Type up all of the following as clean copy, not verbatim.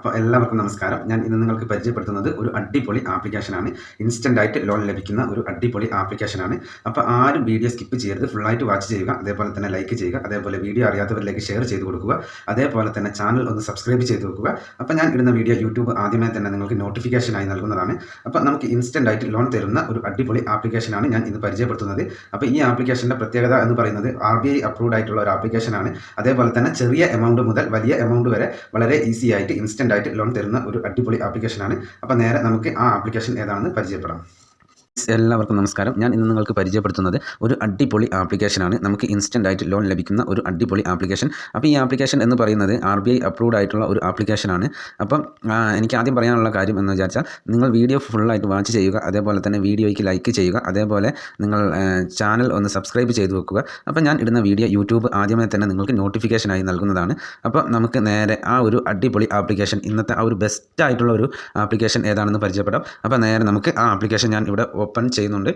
അപ്പോൾ എല്ലാവർക്കും നമസ്കാരം. ഞാൻ ഇന്ന് നിങ്ങൾക്ക് പരിചയപ്പെടുത്തുന്നത് ഒരു അടിപൊളി ആപ്ലിക്കേഷനാണ്. ഇൻസ്റ്റൻ്റായിട്ട് ലോൺ ലഭിക്കുന്ന ഒരു അടിപൊളി ആപ്ലിക്കേഷനാണ്. അപ്പോൾ ആരും വീഡിയോ സ്കിപ്പ് ചെയ്യരുത്, ഫുള്ളായിട്ട് വാച്ച് ചെയ്യുക. അതേപോലെ തന്നെ ലൈക്ക് ചെയ്യുക. അതേപോലെ വീഡിയോ അറിയാത്തവരിലേക്ക് ഷെയർ ചെയ്ത് കൊടുക്കുക. അതേപോലെ തന്നെ ചാനൽ ഒന്ന് സബ്സ്ക്രൈബ് ചെയ്ത് വെക്കുക. അപ്പോൾ ഞാൻ ഇടുന്ന വീഡിയോ യൂട്യൂബ് ആദ്യമേ തന്നെ നിങ്ങൾക്ക് നോട്ടിഫിക്കേഷനായി നൽകുന്നതാണ്. അപ്പോൾ നമുക്ക് ഇൻസ്റ്റൻ്റായിട്ട് ലോൺ തരുന്ന ഒരു അടിപൊളി ആപ്ലിക്കേഷനാണ് ഞാൻ ഇന്ന് പരിചയപ്പെടുത്തുന്നത്. അപ്പോൾ ഈ ആപ്ലിക്കേഷൻ്റെ പ്രത്യേകത എന്ന് പറയുന്നത് RBI അപ്രൂവ്ഡ് ആയിട്ടുള്ള ഒരു ആപ്ലിക്കേഷനാണ്. അതേപോലെ തന്നെ ചെറിയ എമൗണ്ട് മുതൽ വലിയ എമൗണ്ട് വരെ വളരെ ഈസി ആയിട്ട് ഇൻസ്റ്റൻ്റായിട്ട് ലോൺ തരുന്ന ഒരു അടിപൊളി ആപ്ലിക്കേഷനാണ്. അപ്പോൾ നേരെ നമുക്ക് ആ ആപ്ലിക്കേഷൻ ഏതാണെന്ന് പരിചയപ്പെടാം. എല്ലാവർക്കും നമസ്കാരം. ഞാൻ ഇന്ന് നിങ്ങൾക്ക് പരിചയപ്പെടുത്തുന്നത് ഒരു അടിപൊളി ആപ്ലിക്കേഷനാണ്. നമുക്ക് ഇൻസ്റ്റൻ്റായിട്ട് ലോൺ ലഭിക്കുന്ന ഒരു അടിപൊളി ആപ്ലിക്കേഷൻ. അപ്പോൾ ഈ ആപ്ലിക്കേഷൻ എന്ന് പറയുന്നത് RBI അപ്രൂവ്ഡ് ആയിട്ടുള്ള ഒരു ആപ്ലിക്കേഷനാണ്. അപ്പം എനിക്ക് ആദ്യം പറയാനുള്ള കാര്യം എന്ന് വിചാരിച്ചാൽ നിങ്ങൾ വീഡിയോ ഫുള്ളായിട്ട് വാച്ച് ചെയ്യുക. അതേപോലെ തന്നെ വീഡിയോയ്ക്ക് ലൈക്ക് ചെയ്യുക. അതേപോലെ നിങ്ങൾ ചാനൽ ഒന്ന് സബ്സ്ക്രൈബ് ചെയ്ത് വെക്കുക. അപ്പോൾ ഞാൻ ഇടുന്ന വീഡിയോ യൂട്യൂബ് ആദ്യമേ തന്നെ നിങ്ങൾക്ക് നോട്ടിഫിക്കേഷനായി നൽകുന്നതാണ്. അപ്പോൾ നമുക്ക് നേരെ ആ ഒരു അടിപൊളി ആപ്ലിക്കേഷൻ, ഇന്നത്തെ ആ ഒരു ബെസ്റ്റ് ആയിട്ടുള്ള ഒരു ആപ്ലിക്കേഷൻ ഏതാണെന്ന് പരിചയപ്പെടാം. അപ്പോൾ നേരെ നമുക്ക് ആ ആപ്ലിക്കേഷൻ ഞാൻ ഇവിടെ ഓപ്പൺ ചെയ്യുന്നുണ്ട്.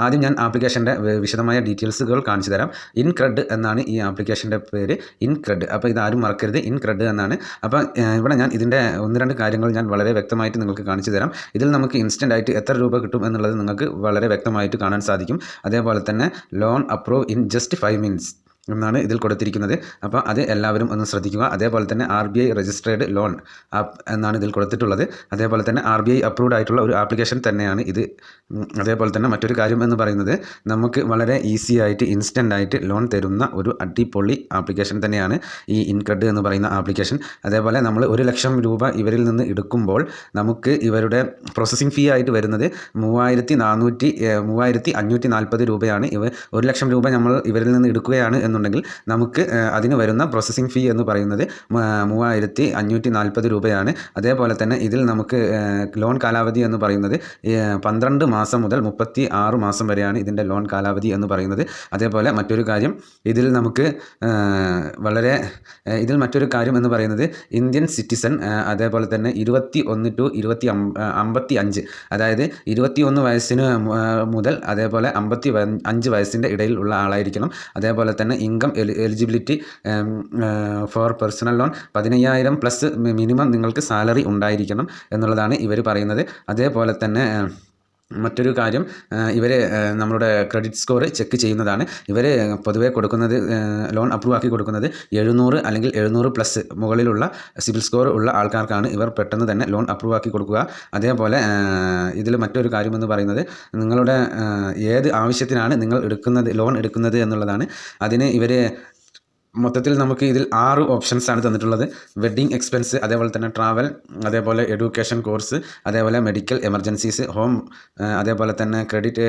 ആദ്യം ഞാൻ ആപ്ലിക്കേഷൻ്റെ വിശദമായ ഡീറ്റെയിൽസുകൾ കാണിച്ചു തരാം. ഇൻക്രെഡ് എന്നാണ് ഈ ആപ്ലിക്കേഷൻ്റെ പേര്, ഇൻക്രെഡ്. അപ്പോൾ ഇതാരും മറക്കരുത്, ഇൻക്രെഡ് എന്നാണ്. അപ്പോൾ ഇവിടെ ഞാൻ ഇതിൻ്റെ ഒന്ന് രണ്ട് കാര്യങ്ങൾ ഞാൻ വളരെ വ്യക്തമായിട്ട് നിങ്ങൾക്ക് കാണിച്ചു തരാം. ഇതിൽ നമുക്ക് ഇൻസ്റ്റൻ്റായിട്ട് എത്ര രൂപ കിട്ടും എന്നുള്ളത് നിങ്ങൾക്ക് വളരെ വ്യക്തമായിട്ട് കാണാൻ സാധിക്കും. അതേപോലെ തന്നെ loan approve in just 5 minutes എന്നാണ് ഇതിൽ കൊടുത്തിരിക്കുന്നത്. അപ്പോൾ അത് എല്ലാവരും ഒന്ന് ശ്രദ്ധിക്കുക. അതേപോലെ തന്നെ RBI രജിസ്ട്രേഡ് ലോൺ ആപ്പ് എന്നാണ് ഇതിൽ കൊടുത്തിട്ടുള്ളത്. അതേപോലെ തന്നെ RBI അപ്രൂവ്ഡ് ആയിട്ടുള്ള ഒരു ആപ്ലിക്കേഷൻ തന്നെയാണ് ഇത്. അതേപോലെ തന്നെ മറ്റൊരു കാര്യം എന്ന് പറയുന്നത് നമുക്ക് വളരെ ഈസി ആയിട്ട് ഇൻസ്റ്റൻ്റായിട്ട് ലോൺ തരുന്ന ഒരു അടിപൊളി ആപ്ലിക്കേഷൻ തന്നെയാണ് ഈ ഇൻക്രെഡ് എന്ന് പറയുന്ന ആപ്ലിക്കേഷൻ. അതേപോലെ നമ്മൾ 1 ലക്ഷം രൂപ ഇവരിൽ നിന്ന് എടുക്കുമ്പോൾ നമുക്ക് ഇവരുടെ പ്രോസസ്സിംഗ് ഫീ ആയിട്ട് വരുന്നത് 3540 രൂപയാണ്. 1 ലക്ഷം രൂപ നമ്മൾ ഇവരിൽ നിന്ന് എടുക്കുകയാണ് എന്നുണ്ടെങ്കിൽ നമുക്ക് അതിന് വരുന്ന പ്രോസസ്സിംഗ് ഫീ എന്ന് പറയുന്നത് 3540 രൂപയാണ്. അതേപോലെ തന്നെ ഇതിൽ നമുക്ക് ലോൺ കാലാവധി എന്ന് പറയുന്നത് 12 മാസം മുതൽ 36 മാസം വരെയാണ് ഇതിൻ്റെ ലോൺ കാലാവധി എന്ന് പറയുന്നത്. അതേപോലെ മറ്റൊരു കാര്യം ഇതിൽ നമുക്ക് ഇതിൽ മറ്റൊരു കാര്യം എന്ന് പറയുന്നത് ഇന്ത്യൻ സിറ്റിസൺ, അതേപോലെ തന്നെ 21 to 55, അതായത് 21 വയസ്സിന് മുതൽ അതേപോലെ 55 വയസ്സിൻ്റെ ഇടയിൽ ഉള്ള ആളായിരിക്കണം. അതേപോലെ തന്നെ income eligibility for personal loan 15,000 plus minimum നിങ്ങൾക്ക് സാലറി ഉണ്ടായിരിക്കണം എന്നുള്ളതാണ് ഇവർ പറയുന്നത്. അതേപോലെ തന്നെ മറ്റൊരു കാര്യം, ഇവർ നമ്മളുടെ ക്രെഡിറ്റ് സ്കോർ ചെക്ക് ചെയ്യുന്നതാണ്. ഇവർ പൊതുവെ കൊടുക്കുന്നത്, ലോൺ അപ്രൂവ് ആക്കി കൊടുക്കുന്നത് 700 അല്ലെങ്കിൽ 700+ മുകളിലുള്ള സിബിൽ സ്കോർ ഉള്ള ആൾക്കാർക്കാണ് ഇവർ പെട്ടെന്ന് തന്നെ ലോൺ അപ്രൂവ് ആക്കി കൊടുക്കുക. അതേപോലെ ഇതിൽ മറ്റൊരു കാര്യമെന്ന് പറയുന്നത് നിങ്ങളുടെ ഏത് ആവശ്യത്തിനാണ് നിങ്ങൾ ലോൺ എടുക്കുന്നത് എന്നുള്ളതാണ്. അതിന് ഇവർ മൊത്തത്തിൽ നമുക്ക് ഇതിൽ 6 ഓപ്ഷൻസാണ് തന്നിട്ടുള്ളത്. വെഡ്ഡിങ് എക്സ്പെൻസ്, അതേപോലെ തന്നെ ട്രാവൽ, അതേപോലെ എഡ്യൂക്കേഷൻ കോഴ്സ്, അതേപോലെ മെഡിക്കൽ എമർജൻസീസ്, ഹോം, അതേപോലെ തന്നെ ക്രെഡിറ്റ്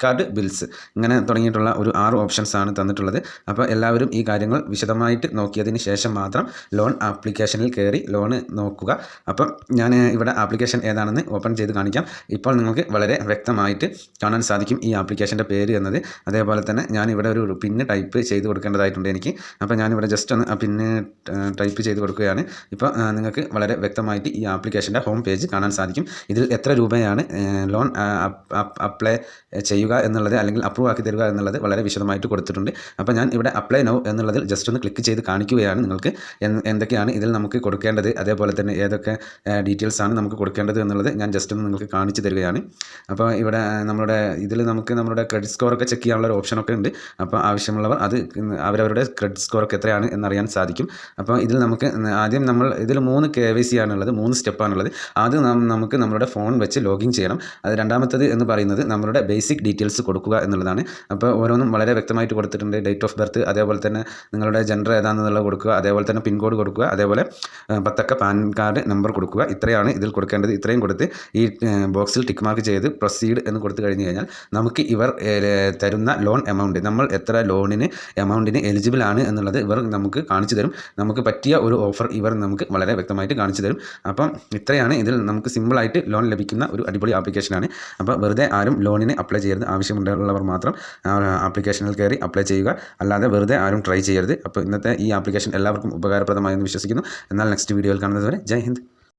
കാർഡ് ബിൽസ്, ഇങ്ങനെ തുടങ്ങിയിട്ടുള്ള ഒരു 6 ഓപ്ഷൻസാണ് തന്നിട്ടുള്ളത്. അപ്പോൾ എല്ലാവരും ഈ കാര്യങ്ങൾ വിശദമായിട്ട് നോക്കിയതിന് ശേഷം മാത്രം ലോൺ ആപ്ലിക്കേഷനിൽ കയറി ലോൺ നോക്കുക. അപ്പം ഞാൻ ഇവിടെ ആപ്ലിക്കേഷൻ ഏതാണെന്ന് ഓപ്പൺ ചെയ്ത് കാണിക്കാം. ഇപ്പോൾ നിങ്ങൾക്ക് വളരെ വ്യക്തമായിട്ട് കാണാൻ സാധിക്കും ഈ ആപ്ലിക്കേഷൻ്റെ പേര് എന്നത്. അതേപോലെ തന്നെ ഞാനിവിടെ ഒരു പിന്ന് ടൈപ്പ് ചെയ്ത് കൊടുക്കേണ്ടതായിട്ടുണ്ട് എനിക്ക്. അപ്പോൾ ഞാനിവിടെ ജസ്റ്റ് ഒന്ന് പിന്നെ ടൈപ്പ് ചെയ്ത് കൊടുക്കുകയാണ്. ഇപ്പോൾ നിങ്ങൾക്ക് വളരെ വ്യക്തമായിട്ട് ഈ ആപ്ലിക്കേഷൻ്റെ ഹോം പേജ് കാണാൻ സാധിക്കും. ഇതിൽ എത്ര രൂപയാണ് ലോൺ അപ്ലൈ ചെയ്യുക എന്നുള്ളത്, അല്ലെങ്കിൽ അപ്രൂവ് ആക്കി തരിക എന്നുള്ളത് വളരെ വിശദമായിട്ട് കൊടുത്തിട്ടുണ്ട്. അപ്പോൾ ഞാൻ ഇവിടെ അപ്ലൈ നൗ എന്നുള്ളതിൽ ജസ്റ്റ് ഒന്ന് ക്ലിക്ക് ചെയ്ത് കാണിക്കുകയാണ് നിങ്ങൾക്ക് എന്തൊക്കെയാണ് ഇതിൽ നമുക്ക് കൊടുക്കേണ്ടത്, അതേപോലെ തന്നെ ഏതൊക്കെ ഡീറ്റെയിൽസാണ് നമുക്ക് കൊടുക്കേണ്ടത് എന്നുള്ളത് ഞാൻ ജസ്റ്റ് ഒന്ന് നിങ്ങൾക്ക് കാണിച്ചു തരികയാണ്. അപ്പോൾ ഇവിടെ നമ്മുടെ ക്രെഡിറ്റ് സ്കോറൊക്കെ ചെക്ക് ചെയ്യാനുള്ള ഒരു ഓപ്ഷനൊക്കെ ഉണ്ട്. അപ്പോൾ ആവശ്യമുള്ളവർ അത് അവരവരുടെ ക്രെഡിറ്റ് സ്കോറൊക്കെ എത്രയാണ് എന്നറിയാൻ സാധിക്കും. അപ്പോൾ ഇതിൽ നമുക്ക് ആദ്യം ഇതിൽ 3 KYC ആണുള്ളത്, 3 സ്റ്റെപ്പാണുള്ളത്. ആദ്യം നമുക്ക് നമ്മുടെ ഫോൺ വെച്ച് ലോഗിൻ ചെയ്യണം. അത് രണ്ടാമത്തത് എന്ന് പറയുന്നത് നമ്മളുടെ ബേസിക് ഡീറ്റെയിൽസ് കൊടുക്കുക എന്നുള്ളതാണ്. അപ്പോൾ ഓരോന്നും വളരെ വ്യക്തമായിട്ട് കൊടുത്തിട്ടുണ്ട്. ഡേറ്റ് ഓഫ് ബർത്ത്, അതേപോലെ തന്നെ നിങ്ങളുടെ ജെൻഡർ ഏതാണെന്നുള്ളത് കൊടുക്കുക, അതേപോലെ തന്നെ പിൻകോഡ് കൊടുക്കുക, അതേപോലെ 10 അക്ക പാൻ കാർഡ് നമ്പർ കൊടുക്കുക. ഇത്രയാണ് ഇതിൽ കൊടുക്കേണ്ടത്. ഇത്രയും കൊടുത്ത് ഈ ബോക്സിൽ ടിക്ക് മാർക്ക് ചെയ്ത് പ്രൊസീഡ് എന്ന് കൊടുത്തു കഴിഞ്ഞ് കഴിഞ്ഞാൽ നമുക്ക് ഇവർ തരുന്ന ലോൺ എമൗണ്ട്, നമ്മൾ എത്ര എമൗണ്ടിന് എലിജിബിൾ ആണ് എന്നുള്ളത് ഇവർ നമുക്ക് കാണിച്ചു തരും. നമുക്ക് പറ്റിയ ഒരു ഓഫർ ഇവർ നമുക്ക് വളരെ വ്യക്തമായിട്ട് കാണിച്ചു തരും. അപ്പം ഇത്രയാണ് ഇതിൽ നമുക്ക് സിമ്പിളായിട്ട് ലോൺ ലഭിക്കുന്ന ഒരു അടിപൊളി ആപ്ലിക്കേഷനാണ്. അപ്പോൾ വെറുതെ ആരും ലോണിന് അപ്ലൈ ചെയ്യരുത്. ആവശ്യമുള്ളവർ മാത്രം ആപ്ലിക്കേഷനിൽ കയറി അപ്ലൈ ചെയ്യുക, അല്ലാതെ വെറുതെ ആരും ട്രൈ ചെയ്യരുത്. അപ്പോൾ ഇന്നത്തെ ഈ ആപ്ലിക്കേഷൻ എല്ലാവർക്കും ഉപകാരപ്രദമായെന്ന് വിശ്വസിക്കുന്നു. എന്നാൽ നെക്സ്റ്റ് വീഡിയോയിൽ കാണുന്നത് വരെ ജയ് ഹിന്ദ്.